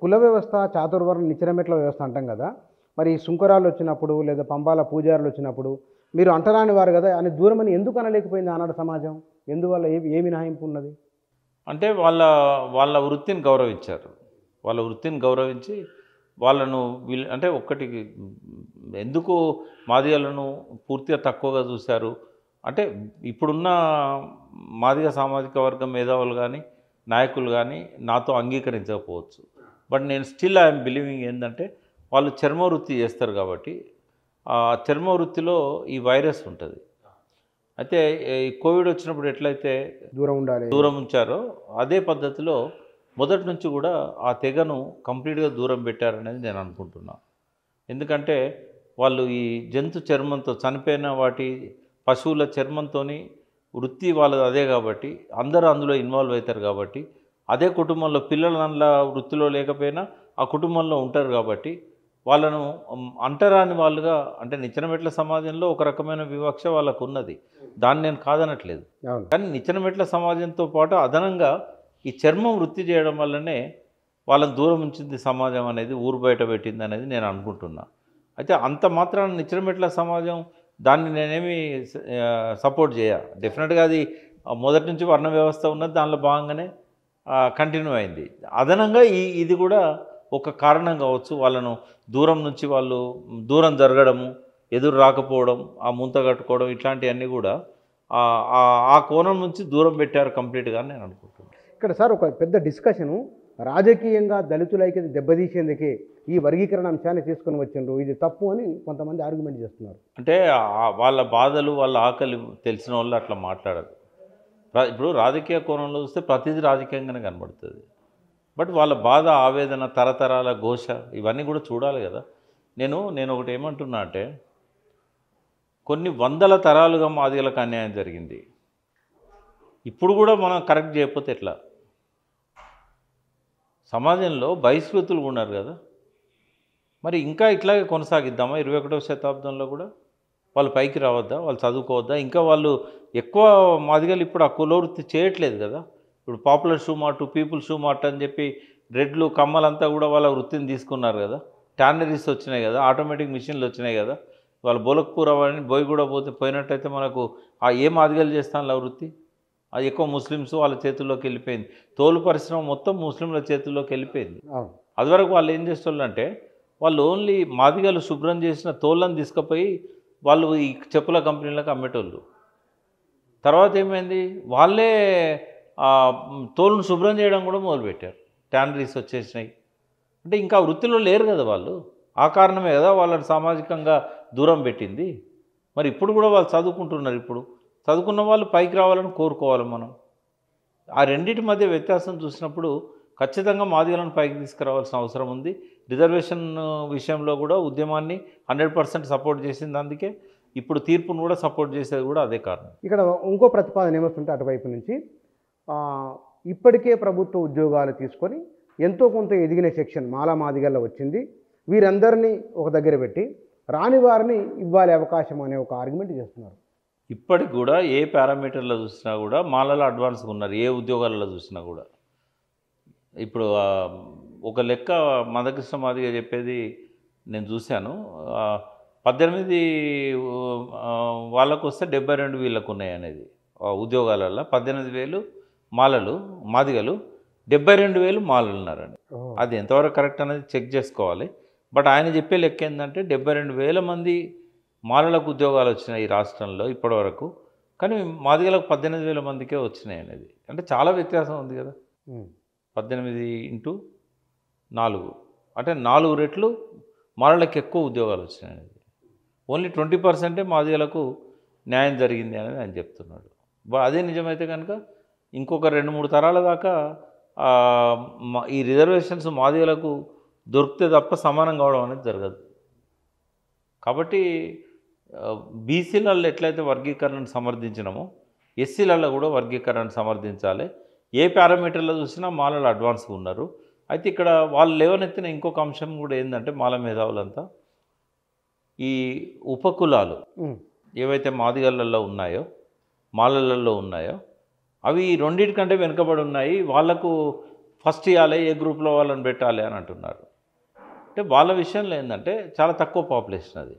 కుల వ్యవస్థ, చాతుర్వర్ణ నిచ్చెనమెట్ల వ్యవస్థ అంటాం గదా! మరి సుంకరాలొచ్చినప్పుడు లేదా పంబాల పూజారులొచ్చినప్పుడు మీరు అంటరాని వారు గదా! అని దూరమని ఎందుకు అనలేకపోయింది ఆనాడు సమాజం? ఎందువల్ల ఏ మినహాయింపు ఉన్నది? అంటే వాళ్ళ వృత్తిని గౌరవించారు. వాళ్ళ వృత్తిని గౌరవించి వాళ్ళను అంటే ఒక్కటి ఎందుకు మాదిగలను పూర్తిగా తక్కువగా చూశారు అంటే ఇప్పుడున్న మాదిగ సామాజిక వర్గం మేధావులు గానీ, నాయకులు గానీ నాతో అంగీకరించకపోవచ్చు. బట్ నేను స్టిల్ ఐయామ్ బిలీవింగ్ ఏందంటే వాళ్ళు చర్మ వృత్తి చేస్తారు కాబట్టి, ఆ చర్మ వృత్తిలో ఈ వైరస్ ఉంటది. అయితే ఈ కోవిడ్ వచ్చినప్పుడు ఎట్లయితే దూరం ఉండాలి. దూరం ఉంచారో అదే పద్ధతిలో మొదటి నుంచి కూడా ఆ తెగను కంప్లీట్‌గా దూరం పెట్టారనేది నేను అనుకుంటున్నా. ఎందుకంటే వాళ్ళు ఈ జంతు చర్మంతో చనిపోయిన వాటి పశువుల చర్మంతోని వృత్తి వాళ్ళది అదే కాబట్టి అందరూ అందులో ఇన్వాల్వ్ అవుతారు కాబట్టి అదే కుటుంబంలో పిల్లలు అందులో వృత్తిలో లేకపోయినా ఆ కుటుంబంలో ఉంటారు కాబట్టి వాళ్ళను అంటరాని వాళ్ళుగా అంటే నిచ్చెనమెట్ల సమాజంలో ఒక రకమైన వివక్ష వాళ్ళకు ఉన్నది. దాన్ని నేను కాదనట్లేదు. అవును. కానీ నిచ్చెనమెట్ల సమాజంతో పాటు అదనంగా ఈ చర్మం వృత్తి చేయడం వల్లనే వాళ్ళని దూరం ఉంచింది సమాజం అనేది, ఊరు బయట పెట్టింది అనేది నేను అనుకుంటున్నా. అయితే అంత మాత్రాన నిచ్చెనమెట్ల సమాజం దాన్ని నేనేమి సపోర్ట్ చేయ. డెఫినెట్‌గా అది మొదటి నుంచి వర్ణ వ్యవస్థ ఉన్నది. దానిలో భాగంగానే కంటిన్యూ అయింది. అదనంగా ఇది కూడా ఒక కారణం కావచ్చు. వాళ్ళను దూరం నుంచి వాళ్ళు దూరం జరగడము, ఎదురు రాకపోవడం, ఆ ముంత కట్టుకోవడం ఇట్లాంటివన్నీ కూడా ఆ కోణం నుంచి దూరం పెట్టారు కంప్లీట్‌గా అని నేను అనుకుంటున్నాను. ఇక్కడ సార్ ఒక పెద్ద డిస్కషను రాజకీయంగా దళితుల ఐక్యత దెబ్బతీసేందుకే ఈ వర్గీకరణ అంశాన్ని తీసుకొని వచ్చిండ్రు. ఇది తప్పు అని కొంతమంది ఆర్గ్యుమెంట్ చేస్తున్నారు. అంటే వాళ్ళ బాధలు, వాళ్ళ ఆకలి తెలిసిన వాళ్ళు అట్లా మాట్లాడరు. ఇప్పుడు రాజకీయ కోణంలో చూస్తే ప్రతిదీ రాజకీయంగానే కనబడుతుంది. బట్ వాళ్ళ బాధ, ఆవేదన, తరతరాల ఘోష ఇవన్నీ కూడా చూడాలి కదా. నేను ఒకటి ఏమంటున్నా అంటే కొన్ని వందల తరాలుగా మాదిగలకు అన్యాయం జరిగింది. ఇప్పుడు కూడా మనం కరెక్ట్ చేయకపోతే ఎట్లా? సమాజంలో బహిష్కృతులు ఉన్నారు కదా. మరి ఇంకా ఇట్లాగే కొనసాగిద్దామా 21వ శతాబ్దంలో కూడా? వాళ్ళు పైకి రావద్దా? వాళ్ళు చదువుకోవద్దా? ఇంకా వాళ్ళు ఎక్కువ మాదిగలు ఇప్పుడు ఆ కులవృత్తి చేయట్లేదు కదా. ఇప్పుడు popular shoe mart, people shoe mart అని చెప్పి రెడ్లు, కమ్మలంతా కూడా వాళ్ళ వృత్తిని తీసుకున్నారు కదా. ట్యానరీస్ వచ్చినాయి కదా, ఆటోమేటిక్ మిషన్లు వచ్చినాయి కదా. వాళ్ళు బోలక్పూర్ అవన్నీ బోయి కూడా పోయినట్టయితే మనకు ఏ మాదిగలు చేస్తాను వృత్తి? అది ఎక్కువ ముస్లిమ్స్ వాళ్ళ చేతుల్లోకి వెళ్ళిపోయింది. తోలు పరిశ్రమ మొత్తం ముస్లింల చేతుల్లోకి వెళ్ళిపోయింది. అదివరకు వాళ్ళు ఏం చేసేవాళ్ళు అంటే వాళ్ళు ఓన్లీ మాదిగలు శుభ్రం చేసిన తోళ్ళని తీసుకుపోయి వాళ్ళు ఈ చెప్పుల కంపెనీలకు అమ్మేటోళ్ళు. తర్వాత ఏమైంది? వాళ్ళే తోలును శుభ్రం చేయడం కూడా మొదలుపెట్టారు. ట్యానరీస్ వచ్చేసినాయి. అంటే ఇంకా వృత్తిలో లేరు కదా వాళ్ళు. ఆ కారణమే కదా వాళ్ళని సామాజికంగా దూరం పెట్టింది. మరి ఇప్పుడు కూడా వాళ్ళు చదువుకుంటున్నారు. ఇప్పుడు చదువుకున్న వాళ్ళు పైకి రావాలని కోరుకోవాలి మనం. ఆ రెండింటి మధ్య వ్యత్యాసం చూసినప్పుడు ఖచ్చితంగా మాదిగలను పైకి తీసుకురావాల్సిన అవసరం ఉంది. రిజర్వేషన్ విషయంలో కూడా ఉద్యమాన్ని 100% సపోర్ట్ చేసింది. అందుకే ఇప్పుడు తీర్పును కూడా సపోర్ట్ చేసేది కూడా అదే కారణం. ఇక్కడ ఇంకో ప్రతిపాదన ఏమొస్తుంటే అటువైపు నుంచి ఇప్పటికే ప్రభుత్వ ఉద్యోగాలు తీసుకొని ఎంతో కొంత ఎదిగిన సెక్షన్ మాలా మాదిగల్లో వచ్చింది. వీరందరినీ ఒక దగ్గర పెట్టి రాని వారిని ఇవ్వాలి అవకాశం అనే ఒక ఆర్గ్యుమెంట్ చేస్తున్నారు. ఇప్పటికి కూడా ఏ పారామీటర్లో చూసినా కూడా మాలలో అడ్వాన్స్గా ఉన్నారు. ఏ ఉద్యోగాలలో చూసినా కూడా. ఇప్పుడు ఒక లెక్క మందకృష్ణ మాదిగ చెప్పేది నేను చూశాను. 18 వాళ్ళకు వస్తే 72 వీళ్ళకు ఉన్నాయి అనేది ఉద్యోగాలలో 18,000 మాలలు మాదిగలు, 72,000 మాలలు ఉన్నారండి. అది ఎంతవరకు కరెక్ట్ అనేది చెక్ చేసుకోవాలి. బట్ ఆయన చెప్పే లెక్క ఏంటంటే 72,000 మంది మాలలకు ఉద్యోగాలు వచ్చినాయి ఈ రాష్ట్రంలో ఇప్పటివరకు. కానీ మాదిగలకు 18,000 మందికే వచ్చినాయి అనేది. అంటే చాలా వ్యత్యాసం ఉంది కదా. 18 × 4 అంటే 4 రెట్లు మాలలకు ఎక్కువ ఉద్యోగాలు వచ్చినాయి అనేది. ఓన్లీ 20% మాదిగలకు న్యాయం జరిగింది అనేది ఆయన చెప్తున్నాడు. అదే నిజమైతే కనుక ఇంకొక 2-3 తరాల దాకా ఈ రిజర్వేషన్స్ మాదిగలకు దొరికితే తప్ప సమానం కావడం అనేది జరగదు. కాబట్టి బీసీలలో ఎట్లయితే వర్గీకరణను సమర్థించినామో ఎస్సీలలో కూడా వర్గీకరణను సమర్థించాలి. ఏ పారామీటర్లో చూసినా మాలలు అడ్వాన్స్గా ఉన్నారు. అయితే ఇక్కడ వాళ్ళు లేవనెత్తిన ఇంకొక అంశం కూడా ఏంటంటే మాల మేధావులంతా ఈ ఉపకులాలు ఏవైతే మాదిగలలో ఉన్నాయో మాలలలో ఉన్నాయో అవి రెండింటికంటే వెనుకబడి ఉన్నాయి. వాళ్లకు ఫస్ట్ ఇవ్వాలి, ఏ గ్రూప్లో వాళ్ళని పెట్టాలి అని అంటున్నారు. అంటే వాళ్ళ విషయంలో ఏంటంటే చాలా తక్కువ పాపులేషన్ అది.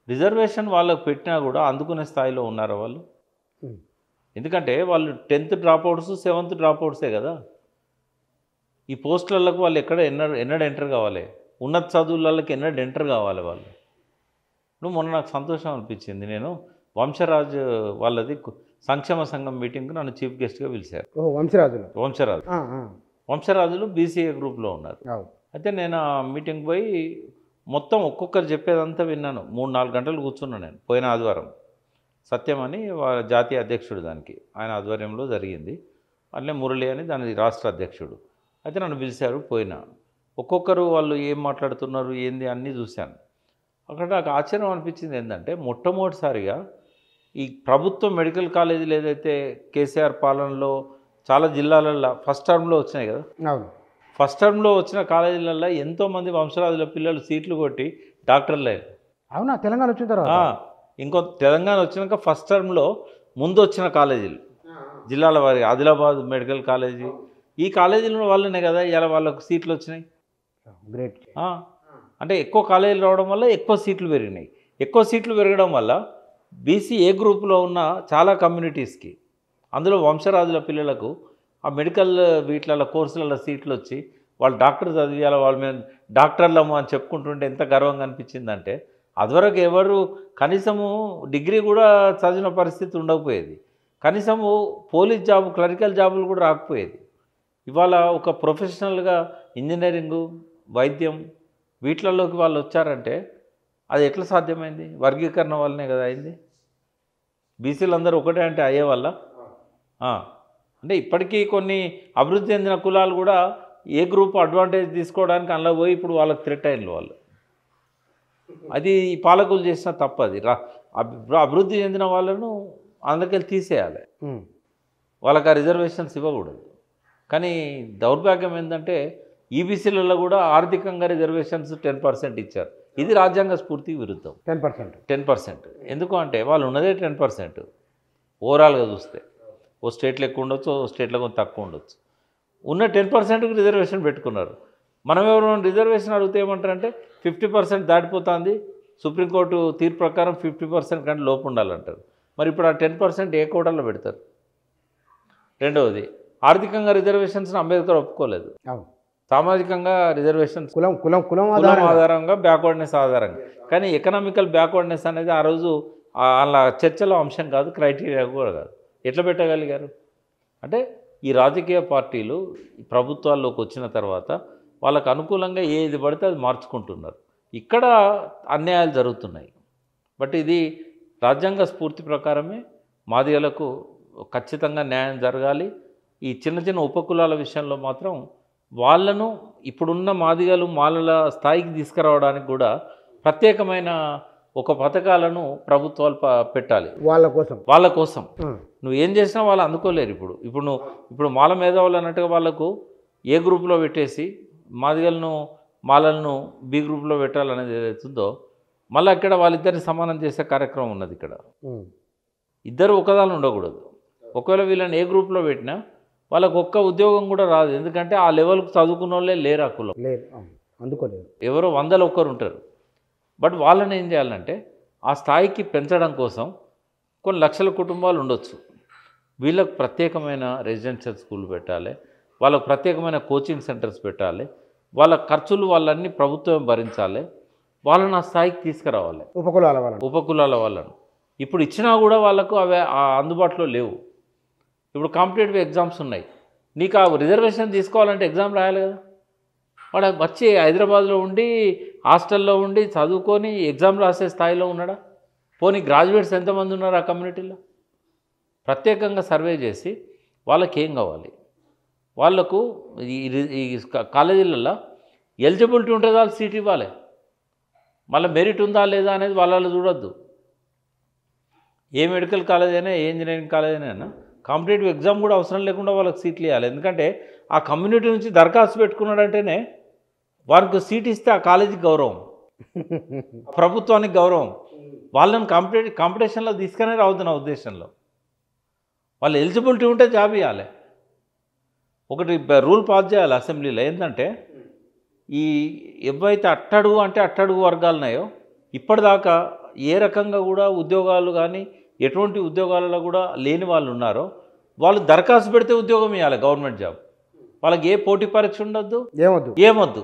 రిజర్వేషన్ వాళ్ళకు పెట్టినా కూడా అందుకునే స్థాయిలో ఉన్నారా వాళ్ళు? ఎందుకంటే వాళ్ళు 10th డ్రాప్అవుట్స్ 7th డ్రాప్అవుట్సే కదా. ఈ పోస్టులకు వాళ్ళు ఎన్నడ ఎంటర్ కావాలి, ఉన్నత చదువులకి ఎన్నడ ఎంటర్ కావాలి వాళ్ళు. నువ్వు మొన్న నాకు సంతోషం అనిపించింది, నేను వంశరాజ్ వాళ్ళది సంక్షేమ సంఘం మీటింగ్కి నన్ను చీఫ్ గెస్ట్గా పిలిచారు. వంశరాజులు బీసీఏ గ్రూప్లో ఉన్నారు. అయితే నేను ఆ మీటింగ్ పోయి మొత్తం ఒక్కొక్కరు చెప్పేదంతా విన్నాను. 3-4 గంటలు కూర్చున్నాను నేను. పోయిన ఆదివారం సత్యం అని జాతీయ అధ్యక్షుడు, దానికి ఆయన ఆధ్వర్యంలో జరిగింది. అట్లే మురళి అని దాని రాష్ట్ర అధ్యక్షుడు. అయితే నన్ను పిలిచారు, పోయినా. ఒక్కొక్కరు వాళ్ళు ఏం మాట్లాడుతున్నారు ఏంది అన్నీ చూశాను. అక్కడ నాకు ఆశ్చర్యం అనిపించింది ఏంటంటే, మొట్టమొదటిసారిగా ఈ ప్రభుత్వ మెడికల్ కాలేజీలు ఏదైతే కేసీఆర్ పాలనలో చాలా జిల్లాలలో ఫస్ట్ టర్మ్లో వచ్చినాయి కదా, ఫస్ట్ టర్మ్లో వచ్చిన కాలేజీలలో ఎంతోమంది వంశరాజుల పిల్లలు సీట్లు కొట్టి డాక్టర్లు అయ్యారు. అవునా? తెలంగాణ వచ్చిన తర్వాత ఇంకో తెలంగాణ వచ్చినాక ఫస్ట్ టర్మ్లో ముందు వచ్చిన కాలేజీలు జిల్లాల వారి ఆదిలాబాద్ మెడికల్ కాలేజీ, ఈ కాలేజీలో వాళ్ళనే కదా ఇలా వాళ్ళకు సీట్లు వచ్చినాయి. గ్రేట్. అంటే ఎక్కువ కాలేజీలు రావడం వల్ల ఎక్కువ సీట్లు పెరిగినాయి. ఎక్కువ సీట్లు పెరగడం వల్ల బీసీ ఏ గ్రూప్లో ఉన్న చాలా కమ్యూనిటీస్కి, అందులో వంశరాజుల పిల్లలకు ఆ మెడికల్ వీటిలలో కోర్సులలో సీట్లు వచ్చి వాళ్ళు డాక్టర్ చదివేయాలి, వాళ్ళ మేము డాక్టర్లము అని చెప్పుకుంటుంటే ఎంత గర్వంగా అనిపించిందంటే, అదివరకు ఎవరు కనీసము డిగ్రీ కూడా చదివిన పరిస్థితి ఉండకపోయేది. కనీసము పోలీస్ జాబు, క్లరికల్ జాబులు కూడా రాకపోయేది. ఇవాళ ఒక ప్రొఫెషనల్గా ఇంజనీరింగు, వైద్యం వీటిలలోకి వాళ్ళు వచ్చారంటే అది ఎట్లా సాధ్యమైంది? వర్గీకరణ వల్లనే కదా అయింది. బీసీలు అందరూ ఒకటే అంటే అయ్యే వల్ల. అంటే ఇప్పటికీ కొన్ని అభివృద్ధి చెందిన కులాలు కూడా ఏ గ్రూప్ అడ్వాంటేజ్ తీసుకోవడానికి అందులో పోయి ఇప్పుడు వాళ్ళకి థ్రెట్ అయిన వాళ్ళు. అది ఈ పాలకులు చేసిన తప్పది. అభివృద్ధి చెందిన వాళ్ళను అందుకెళ్ళి తీసేయాలి, వాళ్ళకి ఆ రిజర్వేషన్స్ ఇవ్వకూడదు. కానీ దౌర్భాగ్యం ఏంటంటే ఈబీసీలలో కూడా ఆర్థికంగా రిజర్వేషన్స్ 10% ఇచ్చారు. ఇది రాజ్యాంగ స్ఫూర్తికి విరుద్ధం. 10%. ఎందుకు అంటే వాళ్ళు ఉన్నదే 10%. ఓవరాల్గా చూస్తే ఓ స్టేట్లో ఎక్కువ ఉండొచ్చు, ఓ స్టేట్లో కొంచెం తక్కువ ఉండొచ్చు. ఉన్న 10%కి రిజర్వేషన్ పెట్టుకున్నారు. మనం ఎవరు రిజర్వేషన్ అడిగితే ఏమంటారంటే 50% దాటిపోతుంది, సుప్రీంకోర్టు తీర్పు ప్రకారం 50% కంటే లోపు ఉండాలంటారు. మరి ఇప్పుడు ఆ 10% ఏ కోటాలో పెడతారు? రెండవది, ఆర్థికంగా రిజర్వేషన్స్ని అంబేద్కర్ ఒప్పుకోలేదు. సామాజికంగా రిజర్వేషన్స్ కులం ఆధారంగా, బ్యాక్వర్డ్నెస్ ఆధారంగా. కానీ ఎకనామికల్ బ్యాక్వర్డ్నెస్ అనేది ఆ రోజు అలా చర్చలో అంశం కాదు, క్రైటీరియా కూడా కాదు. ఎట్లా పెట్టగలిగారు? అంటే ఈ రాజకీయ పార్టీలు ప్రభుత్వాల్లోకి వచ్చిన తర్వాత వాళ్ళకు అనుకూలంగా ఏది పడితే అది మార్చుకుంటున్నారు. ఇక్కడ అన్యాయాలు జరుగుతున్నాయి. బట్ ఇది రాజ్యాంగ స్ఫూర్తి ప్రకారమే మాదిగలకు ఖచ్చితంగా న్యాయం జరగాలి. ఈ చిన్న చిన్న ఉపకులాల విషయంలో మాత్రం వాళ్ళను ఇప్పుడున్న మాదిగలు మాలల స్థాయికి తీసుకురావడానికి కూడా ప్రత్యేకమైన ఒక పథకాలను ప్రభుత్వాలు పెట్టాలి వాళ్ళ కోసం. నువ్వు ఏం చేసినా వాళ్ళు అందుకోలేరు. ఇప్పుడు మాల మేధావులు అన్నట్టుగా వాళ్ళకు ఏ గ్రూప్లో పెట్టేసి మాలలను బి గ్రూప్లో పెట్టాలనేది ఏదైతుందో, మళ్ళీ అక్కడ వాళ్ళిద్దరిని సమానం చేసే కార్యక్రమం ఉన్నది. ఇక్కడ ఇద్దరు ఒకదాని ఉండకూడదు. ఒకవేళ వీళ్ళని ఏ గ్రూప్లో పెట్టినా వాళ్ళకు ఒక్క ఉద్యోగం కూడా రాదు. ఎందుకంటే ఆ లెవెల్కి చదువుకున్న వాళ్ళే లేరు, ఆ కులం అందుకోలేరు. ఎవరో 100లో ఒక్కరు ఉంటారు. బట్ వాళ్ళని ఏం చేయాలంటే ఆ స్థాయికి పెంచడం కోసం కొన్ని లక్షల కుటుంబాలు ఉండొచ్చు. వీళ్ళకు ప్రత్యేకమైన రెసిడెన్షియల్ స్కూల్ పెట్టాలి, వాళ్ళకు ప్రత్యేకమైన కోచింగ్ సెంటర్స్ పెట్టాలి, వాళ్ళ ఖర్చులు వాళ్ళన్నీ ప్రభుత్వం భరించాలి. వాళ్ళని ఆ స్థాయికి తీసుకురావాలి. ఉపకులాల వాళ్ళను ఇప్పుడు ఇచ్చినా కూడా వాళ్ళకు అవి అందుబాటులో లేవు. ఇప్పుడు కాంపిటేటివ్ ఎగ్జామ్స్ ఉన్నాయి, నీకు ఆ రిజర్వేషన్ తీసుకోవాలంటే ఎగ్జామ్ రాయాలి కదా. వాడు వచ్చి హైదరాబాద్లో ఉండి హాస్టల్లో ఉండి చదువుకొని ఎగ్జామ్ రాసే స్థాయిలో ఉన్నాడా? పోనీ గ్రాడ్యుయేట్స్ ఎంతమంది ఉన్నారు ఆ కమ్యూనిటీలో? ప్రత్యేకంగా సర్వే చేసి వాళ్ళకి ఏం కావాలి, వాళ్లకు ఈ కాలేజీలలో ఎలిజిబిలిటీ ఉంటే వాళ్ళు సీట్ ఇవ్వాలి. మళ్ళీ మెరిట్ ఉందా లేదా అనేది వాళ్ళు చూడొద్దు. ఏ మెడికల్ కాలేజ్ అయినా, ఏ ఇంజనీరింగ్ కాలేజ్ అయినా కాంపిటేటివ్ ఎగ్జామ్ కూడా అవసరం లేకుండా వాళ్ళకి సీట్లు ఇవ్వాలి. ఎందుకంటే ఆ కమ్యూనిటీ నుంచి దరఖాస్తు పెట్టుకున్నాడంటేనే వారికి సీట్ ఇస్తే ఆ కాలేజీకి గౌరవం, ప్రభుత్వానికి గౌరవం. వాళ్ళని కాంపిటీషన్లో తీసుకునే రావద్దు నా ఉద్దేశంలో. వాళ్ళు ఎలిజిబిలిటీ ఉంటే జాబ్ ఇవ్వాలి. ఒకటి రూల్ పాస్ చేయాలి అసెంబ్లీలో. ఏంటంటే ఈ ఎవైతే అట్టడుగు అంటే అట్టడుగు వర్గాలు ఉన్నాయో ఇప్పటిదాకా ఏ రకంగా కూడా ఉద్యోగాలు కానీ ఎటువంటి ఉద్యోగాలలో కూడా లేని వాళ్ళు ఉన్నారో వాళ్ళు దరఖాస్తు పెడితే ఉద్యోగం ఇవ్వాలి, గవర్నమెంట్ జాబ్. వాళ్ళకి ఏ పోటీ పరీక్ష ఉండొద్దు, ఏమొద్దు.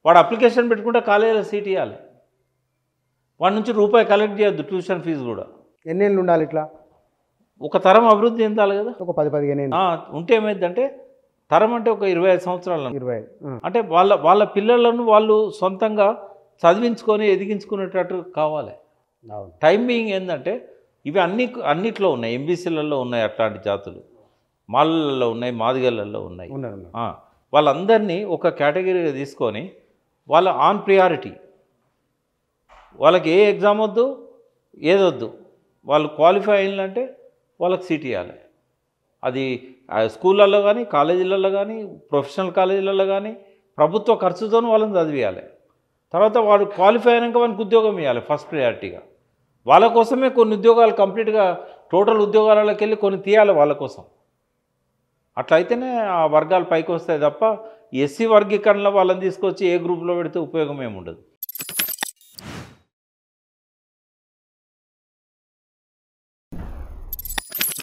వాడు అప్లికేషన్ పెట్టుకుంటే కాలేజీలో సీట్ ఇవ్వాలి. వాడి నుంచి రూపాయి కలెక్ట్ చేయొద్దు, ట్యూషన్ ఫీజు కూడా. ఎన్నేళ్ళు ఉండాలి ఇట్లా? ఒక తరం అభివృద్ధి చెందాలి కదా. ఒక 10-15 ఏళ్ళు ఉంటే ఏమైందంటే తరం అంటే ఒక 25 సంవత్సరాలు 25 అంటే వాళ్ళ పిల్లలను వాళ్ళు సొంతంగా చదివించుకొని ఎదిగించుకునేటట్టు కావాలి. టైం బీయింగ్ ఏంటంటే ఇవి అన్నిట్లో ఉన్నాయి. ఎంబీసీలలో ఉన్నాయి అట్లాంటి జాతులు, మాలలలో ఉన్నాయి, మాదిగలలో ఉన్నాయి. వాళ్ళందరినీ ఒక కేటగిరీగా తీసుకొని వాళ్ళ ఆన్ ప్రియారిటీ, వాళ్ళకి ఏ ఎగ్జామ్ వద్దు ఏదొద్దు, వాళ్ళు క్వాలిఫై అయిందంటే వాళ్ళకి సీట్ ఇవ్వాలి. అది స్కూళ్ళల్లో కానీ కాలేజీలలో కానీ ప్రొఫెషనల్ కాలేజీలలో కానీ ప్రభుత్వ ఖర్చుతో వాళ్ళని చదివియాలి. తర్వాత వాడు క్వాలిఫై అయినాక వానికి ఉద్యోగం ఇవ్వాలి ఫస్ట్ ప్రయారిటీగా. వాళ్ళ కోసమే కొన్ని ఉద్యోగాలు కంప్లీట్గా టోటల్ ఉద్యోగాలలోకి వెళ్ళి కొన్ని తీయాలి వాళ్ళ కోసం. అట్లయితేనే ఆ వర్గాలు పైకి వస్తాయి తప్ప ఎస్సీ వర్గీకరణలో వాళ్ళని తీసుకొచ్చి ఏ గ్రూప్లో పెడితే ఉపయోగం ఏమి ఉండదు.